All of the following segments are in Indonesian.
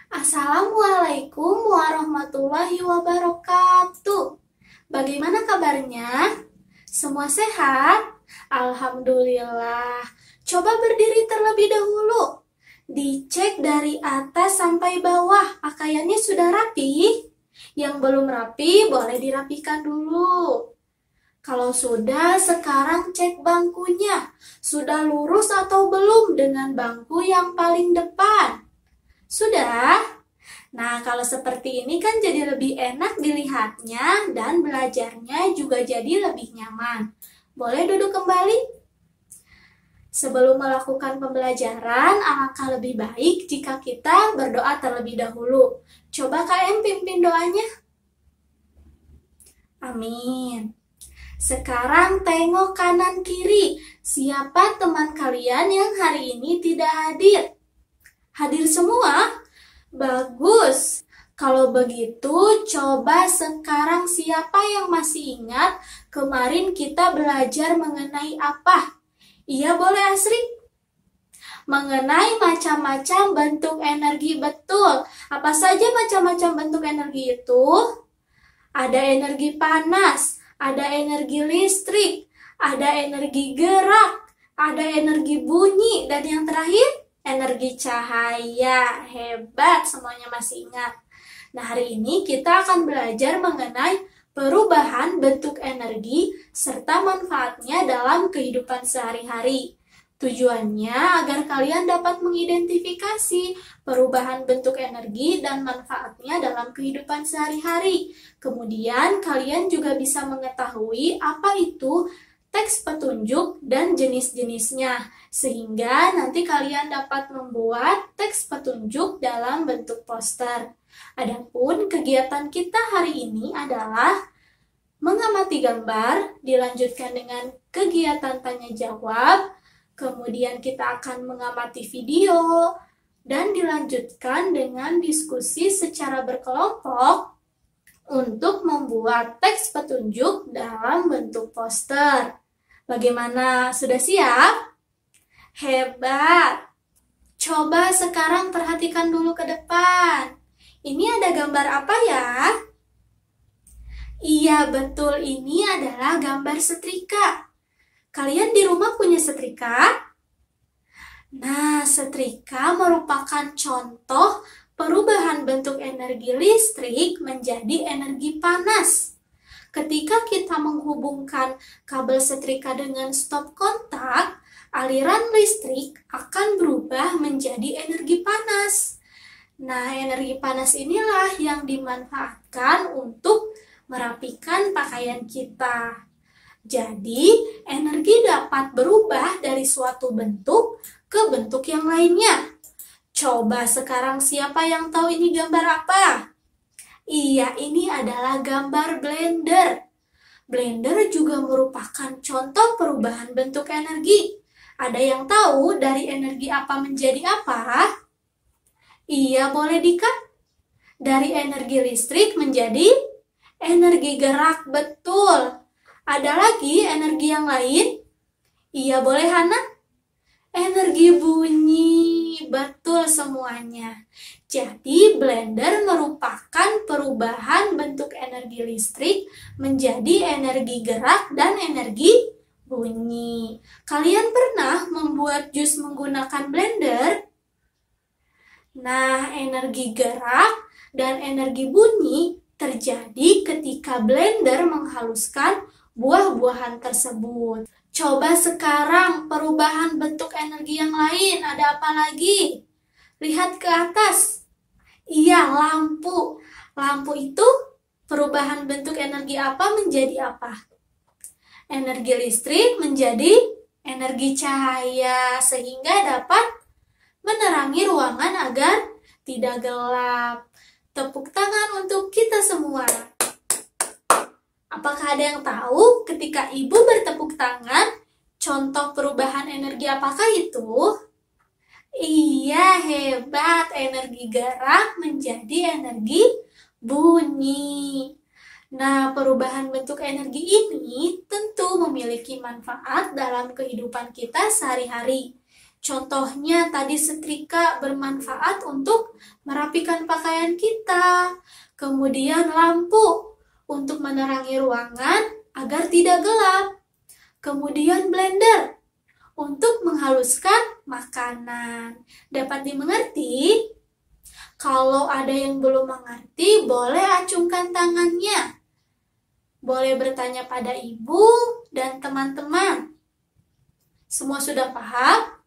Assalamualaikum warahmatullahi wabarakatuh. Bagaimana kabarnya? Semua sehat? Alhamdulillah. Coba berdiri terlebih dahulu. Dicek dari atas sampai bawah, pakaiannya sudah rapi? Yang belum rapi, boleh dirapikan dulu. Kalau sudah, sekarang cek bangkunya. Sudah lurus atau belum dengan bangku yang paling depan? Sudah? Nah, kalau seperti ini kan jadi lebih enak dilihatnya dan belajarnya juga jadi lebih nyaman. Boleh duduk kembali? Sebelum melakukan pembelajaran, alangkah lebih baik jika kita berdoa terlebih dahulu. Coba KM pimpin doanya. Amin. Sekarang tengok kanan kiri. Siapa teman kalian yang hari ini tidak hadir? Hadir semua? Bagus. Kalau begitu, coba sekarang siapa yang masih ingat kemarin kita belajar mengenai apa? Iya, boleh Asri? Mengenai macam-macam bentuk energi, betul. Apa saja macam-macam bentuk energi itu? Ada energi panas, ada energi listrik, ada energi gerak, ada energi bunyi, dan yang terakhir energi cahaya. Hebat, semuanya masih ingat. Nah, hari ini kita akan belajar mengenai perubahan bentuk energi serta manfaatnya dalam kehidupan sehari-hari. Tujuannya agar kalian dapat mengidentifikasi perubahan bentuk energi dan manfaatnya dalam kehidupan sehari-hari. Kemudian kalian juga bisa mengetahui apa itu teks petunjuk dan jenis-jenisnya, sehingga nanti kalian dapat membuat teks petunjuk dalam bentuk poster. Adapun kegiatan kita hari ini adalah mengamati gambar, dilanjutkan dengan kegiatan tanya jawab, kemudian kita akan mengamati video, dan dilanjutkan dengan diskusi secara berkelompok untuk membuat teks petunjuk dalam bentuk poster. Bagaimana? Sudah siap? Hebat! Coba sekarang perhatikan dulu ke depan. Ini ada gambar apa ya? Iya, betul. Ini adalah gambar setrika. Kalian di rumah punya setrika? Nah, setrika merupakan contoh perubahan bentuk energi listrik menjadi energi panas. Ketika kita menghubungkan kabel setrika dengan stop kontak, aliran listrik akan berubah menjadi energi panas. Nah, energi panas inilah yang dimanfaatkan untuk merapikan pakaian kita. Jadi, energi dapat berubah dari suatu bentuk ke bentuk yang lainnya. Coba sekarang siapa yang tahu ini gambar apa? Iya, ini adalah gambar blender. Blender juga merupakan contoh perubahan bentuk energi. Ada yang tahu dari energi apa menjadi apa? Iya, boleh Dika? Dari energi listrik menjadi energi gerak, betul. Ada lagi energi yang lain? Iya, boleh Hana? Energi bunyi, betul semuanya. Jadi blender merupakan perubahan bentuk energi listrik menjadi energi gerak dan energi bunyi. Kalian pernah membuat jus menggunakan blender? Nah, energi gerak dan energi bunyi terjadi ketika blender menghaluskan buah-buahan tersebut. Coba sekarang perubahan bentuk energi yang lain, ada apa lagi? Lihat ke atas. Iya, lampu. Lampu itu perubahan bentuk energi apa menjadi apa? Energi listrik menjadi energi cahaya, sehingga dapat menerangi ruangan agar tidak gelap. Tepuk tangan untuk kita semua. Apakah ada yang tahu ketika ibu bertepuk tangan, contoh perubahan energi apakah itu? Iya, hebat. Energi gerak menjadi energi bunyi. Nah, perubahan bentuk energi ini tentu memiliki manfaat dalam kehidupan kita sehari-hari. Contohnya tadi setrika bermanfaat untuk merapikan pakaian kita. Kemudian lampu untuk menerangi ruangan agar tidak gelap. Kemudian blender untuk menghaluskan makanan. Dapat dimengerti? Kalau ada yang belum mengerti, boleh acungkan tangannya. Boleh bertanya pada ibu dan teman-teman. Semua sudah paham?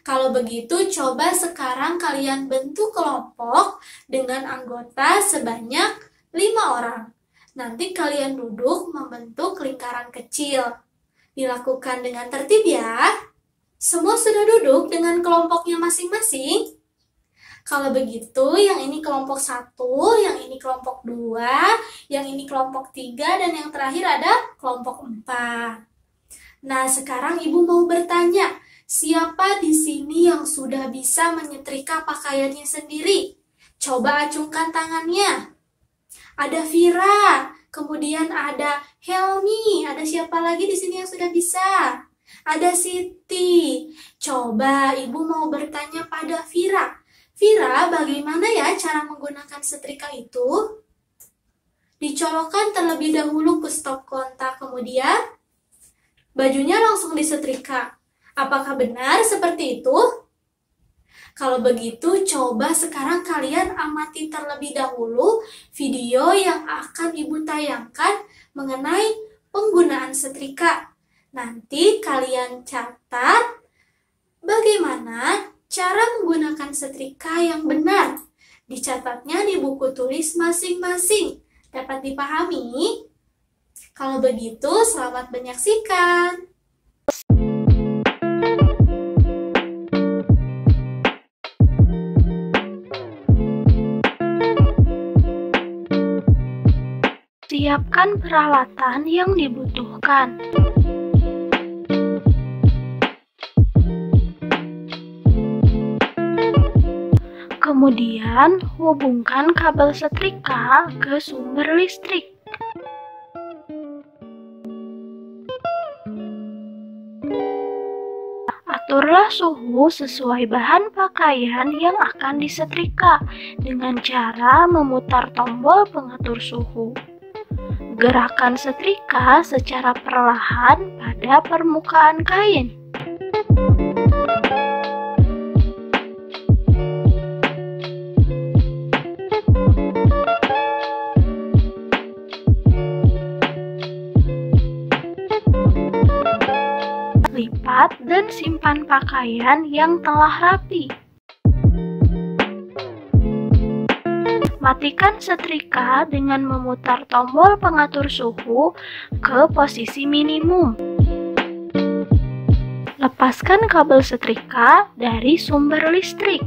Kalau begitu, coba sekarang kalian bentuk kelompok dengan anggota sebanyak 5 orang. Nanti kalian duduk membentuk lingkaran kecil. Dilakukan dengan tertib ya. Semua sudah duduk dengan kelompoknya masing-masing? Kalau begitu, yang ini kelompok 1, yang ini kelompok 2, yang ini kelompok 3, dan yang terakhir ada kelompok 4. Nah, sekarang ibu mau bertanya, siapa di sini yang sudah bisa menyetrika pakaiannya sendiri? Coba acungkan tangannya. Ada Vira. Kemudian ada Helmi, ada siapa lagi di sini yang sudah bisa? Ada Siti. Coba ibu mau bertanya pada Vira. Vira, bagaimana ya cara menggunakan setrika itu? Dicolokkan terlebih dahulu ke stop kontak, kemudian bajunya langsung disetrika. Apakah benar seperti itu? Kalau begitu, coba sekarang kalian amati terlebih dahulu video yang akan ibu tayangkan mengenai penggunaan setrika. Nanti kalian catat bagaimana cara menggunakan setrika yang benar. Dicatatnya di buku tulis masing-masing. Dapat dipahami? Kalau begitu, selamat menyaksikan. Siapkan peralatan yang dibutuhkan. Kemudian, hubungkan kabel setrika ke sumber listrik. Aturlah suhu sesuai bahan pakaian yang akan disetrika dengan cara memutar tombol pengatur suhu. Gerakan setrika secara perlahan pada permukaan kain. Lipat dan simpan pakaian yang telah rapi. Matikan setrika dengan memutar tombol pengatur suhu ke posisi minimum. Lepaskan kabel setrika dari sumber listrik.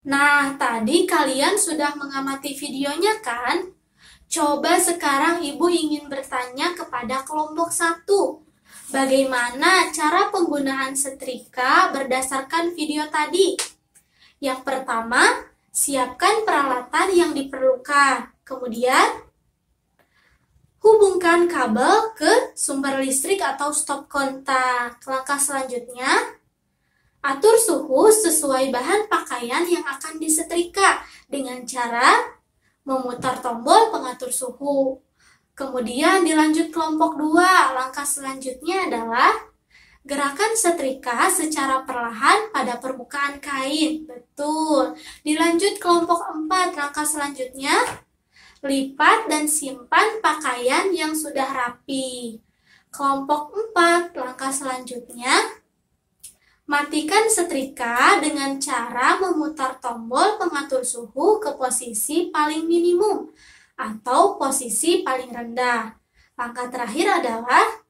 Nah, tadi kalian sudah mengamati videonya kan? Coba sekarang ibu ingin bertanya kepada kelompok 1. Bagaimana cara penggunaan setrika berdasarkan video tadi? Yang pertama, siapkan peralatan yang diperlukan. Kemudian, hubungkan kabel ke sumber listrik atau stop kontak. Langkah selanjutnya, atur suhu sesuai bahan pakaian yang akan disetrika dengan cara memutar tombol pengatur suhu. Kemudian dilanjut kelompok 2. Langkah selanjutnya adalah gerakan setrika secara perlahan pada permukaan kain. Betul. Dilanjut kelompok 4. Langkah selanjutnya, lipat dan simpan pakaian yang sudah rapi. Kelompok 4. Langkah selanjutnya, matikan setrika dengan cara memutar tombol pengatur suhu ke posisi paling minimum atau posisi paling rendah. Langkah terakhir adalah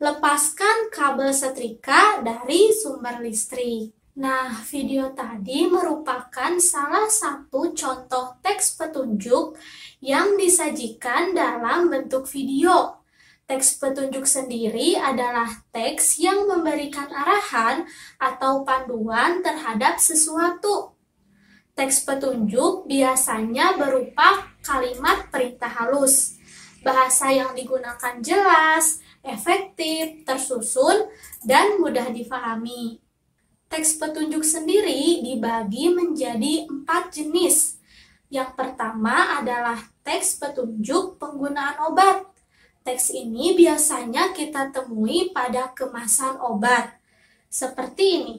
lepaskan kabel setrika dari sumber listrik. Nah, video tadi merupakan salah satu contoh teks petunjuk yang disajikan dalam bentuk video. Teks petunjuk sendiri adalah teks yang memberikan arahan atau panduan terhadap sesuatu. Teks petunjuk biasanya berupa kalimat perintah halus. Bahasa yang digunakan jelas, efektif, tersusun, dan mudah difahami. Teks petunjuk sendiri dibagi menjadi 4 jenis. Yang pertama adalah teks petunjuk penggunaan obat. Teks ini biasanya kita temui pada kemasan obat. Seperti ini.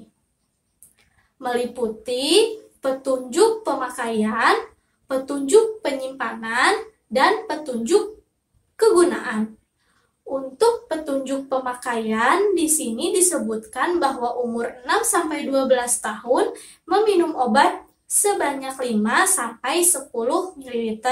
Meliputi petunjuk pemakaian, petunjuk penyimpanan, dan petunjuk kegunaan. Untuk petunjuk pemakaian, di sini disebutkan bahwa umur 6-12 tahun meminum obat sebanyak 5-10 ml.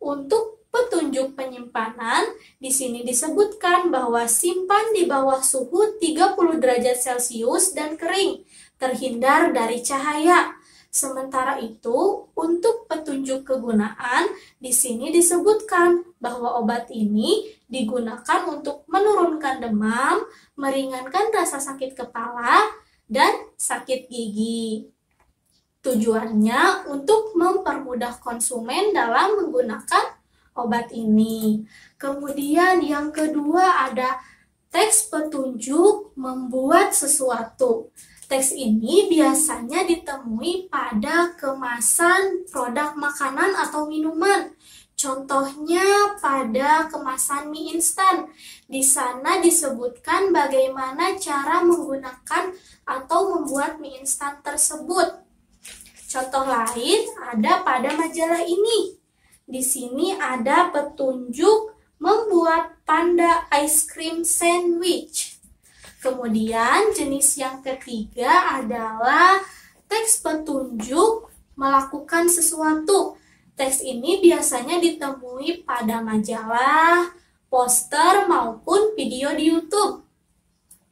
Untuk petunjuk penyimpanan, di sini disebutkan bahwa simpan di bawah suhu 30 derajat Celcius dan kering, terhindar dari cahaya. Sementara itu, untuk petunjuk kegunaan, di sini disebutkan bahwa obat ini digunakan untuk menurunkan demam, meringankan rasa sakit kepala, dan sakit gigi. Tujuannya untuk mempermudah konsumen dalam menggunakan obat ini. Kemudian yang kedua ada teks petunjuk membuat sesuatu. Teks ini biasanya ditemui pada kemasan produk makanan atau minuman. Contohnya pada kemasan mie instan. Di sana disebutkan bagaimana cara menggunakan atau membuat mie instan tersebut. Contoh lain ada pada majalah ini. Di sini ada petunjuk membuat panda ice cream sandwich. Kemudian jenis yang ketiga adalah teks petunjuk melakukan sesuatu. Teks ini biasanya ditemui pada majalah, poster, maupun video di YouTube.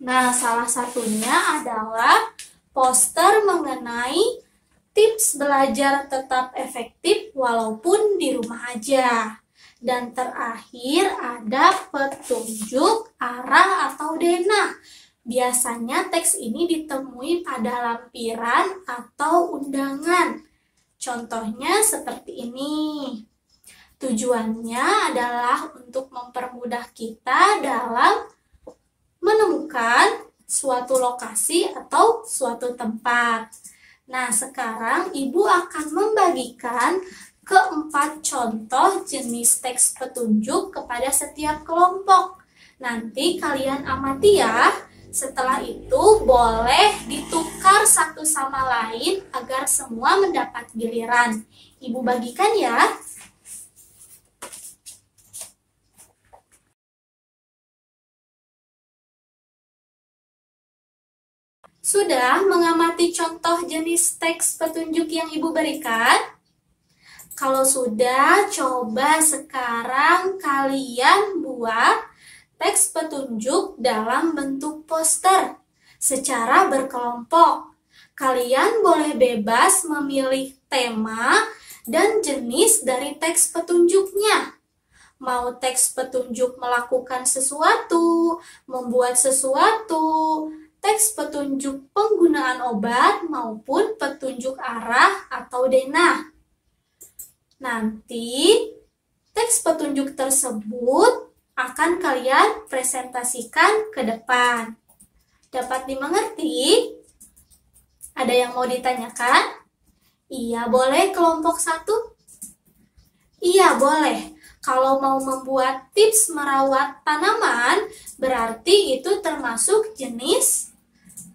Nah, salah satunya adalah poster mengenai tips belajar tetap efektif walaupun di rumah aja. Dan terakhir ada petunjuk arah atau denah. Biasanya teks ini ditemui pada lampiran atau undangan. Contohnya seperti ini. Tujuannya adalah untuk mempermudah kita dalam menemukan suatu lokasi atau suatu tempat. Nah, sekarang Ibu akan membagikan keempat contoh jenis teks petunjuk kepada setiap kelompok. Nanti kalian amati ya. Setelah itu boleh ditukar satu sama lain agar semua mendapat giliran. Ibu bagikan ya. Sudah mengamati contoh jenis teks petunjuk yang Ibu berikan? Kalau sudah, coba sekarang kalian buat teks petunjuk dalam bentuk poster secara berkelompok. Kalian boleh bebas memilih tema dan jenis dari teks petunjuknya. Mau teks petunjuk melakukan sesuatu, membuat sesuatu, teks petunjuk penggunaan obat, maupun petunjuk arah atau denah. Nanti teks petunjuk tersebut akan kalian presentasikan ke depan. Dapat dimengerti? Ada yang mau ditanyakan? Iya, boleh kelompok 1? Iya, boleh. Kalau mau membuat tips merawat tanaman, berarti itu termasuk jenis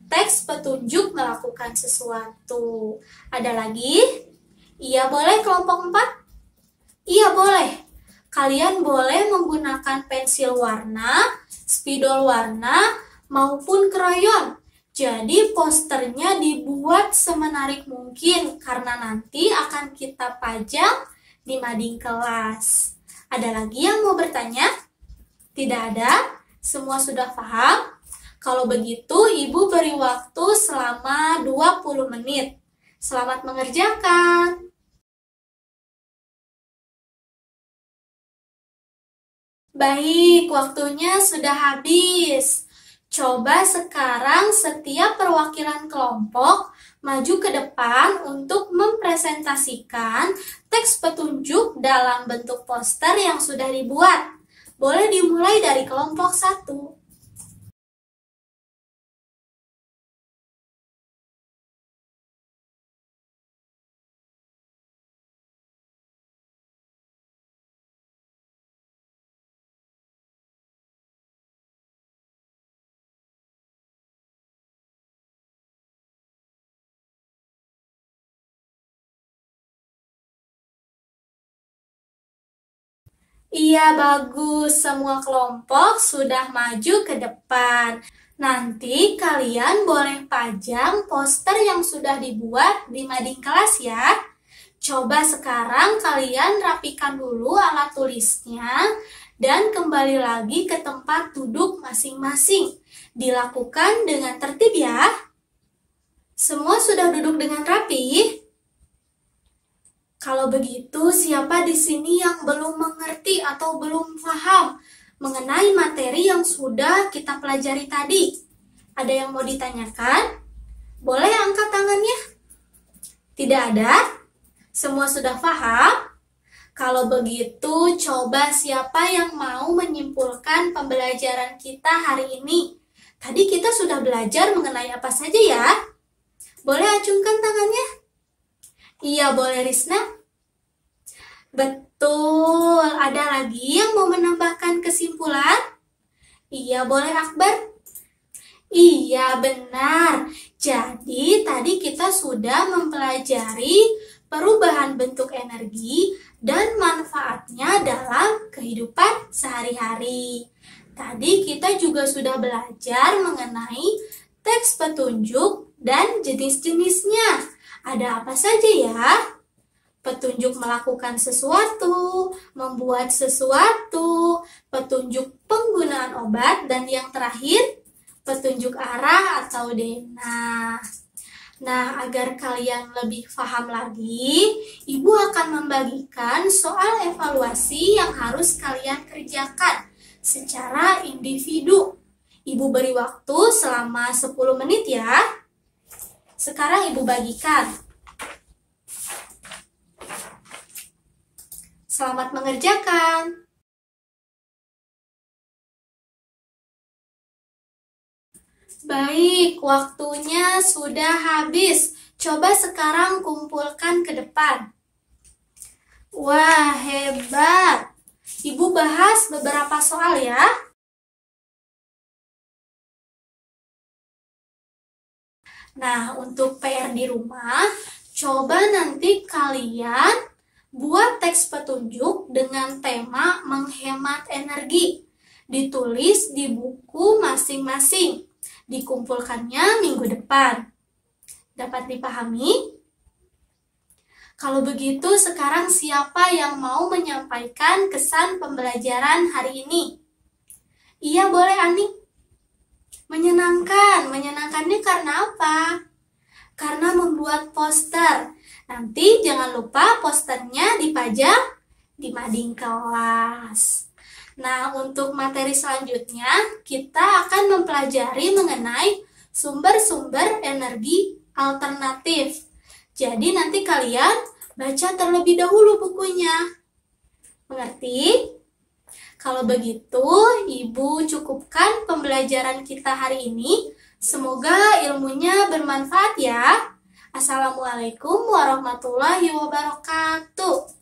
teks petunjuk melakukan sesuatu. Ada lagi? Iya, boleh kelompok 4? Iya, boleh. Kalian boleh menggunakan pensil warna, spidol warna, maupun krayon. Jadi posternya dibuat semenarik mungkin karena nanti akan kita pajang di mading kelas. Ada lagi yang mau bertanya? Tidak ada? Semua sudah paham? Kalau begitu, Ibu beri waktu selama 20 menit. Selamat mengerjakan. Baik, waktunya sudah habis. Coba sekarang setiap perwakilan kelompok maju ke depan untuk mempresentasikan teks petunjuk dalam bentuk poster yang sudah dibuat. Boleh dimulai dari kelompok 1. Iya, bagus. Semua kelompok sudah maju ke depan. Nanti kalian boleh pajang poster yang sudah dibuat di mading kelas ya. Coba sekarang kalian rapikan dulu alat tulisnya dan kembali lagi ke tempat duduk masing-masing. Dilakukan dengan tertib ya. Semua sudah duduk dengan rapi? Kalau begitu, siapa di sini yang belum mengerti atau belum paham mengenai materi yang sudah kita pelajari tadi? Ada yang mau ditanyakan? Boleh angkat tangannya? Tidak ada? Semua sudah paham? Kalau begitu, coba siapa yang mau menyimpulkan pembelajaran kita hari ini? Tadi kita sudah belajar mengenai apa saja ya? Boleh acungkan tangannya? Iya, boleh Risna? Betul, ada lagi yang mau menambahkan kesimpulan? Iya, boleh Akbar? Iya, benar. Jadi, tadi kita sudah mempelajari perubahan bentuk energi dan manfaatnya dalam kehidupan sehari-hari. Tadi kita juga sudah belajar mengenai teks petunjuk dan jenis-jenisnya. Ada apa saja ya? Petunjuk melakukan sesuatu, membuat sesuatu, petunjuk penggunaan obat, dan yang terakhir, petunjuk arah atau denah. Nah, agar kalian lebih paham lagi, Ibu akan membagikan soal evaluasi yang harus kalian kerjakan secara individu. Ibu beri waktu selama 10 menit ya. Sekarang Ibu bagikan. Selamat mengerjakan. Baik, waktunya sudah habis. Coba sekarang kumpulkan ke depan. Wah, hebat. Ibu bahas beberapa soal ya. Nah, untuk PR di rumah, coba nanti kalian buat teks petunjuk dengan tema menghemat energi. Ditulis di buku masing-masing. Dikumpulkannya minggu depan. Dapat dipahami? Kalau begitu, sekarang siapa yang mau menyampaikan kesan pembelajaran hari ini? Iya, boleh Ani. Menyenangkan. Menyenangkannya karena apa? Karena membuat poster. Nanti jangan lupa posternya dipajang di mading kelas. Nah, untuk materi selanjutnya, kita akan mempelajari mengenai sumber-sumber energi alternatif. Jadi nanti kalian baca terlebih dahulu bukunya. Mengerti? Kalau begitu, Ibu cukupkan pembelajaran kita hari ini. Semoga ilmunya bermanfaat ya. Assalamualaikum warahmatullahi wabarakatuh.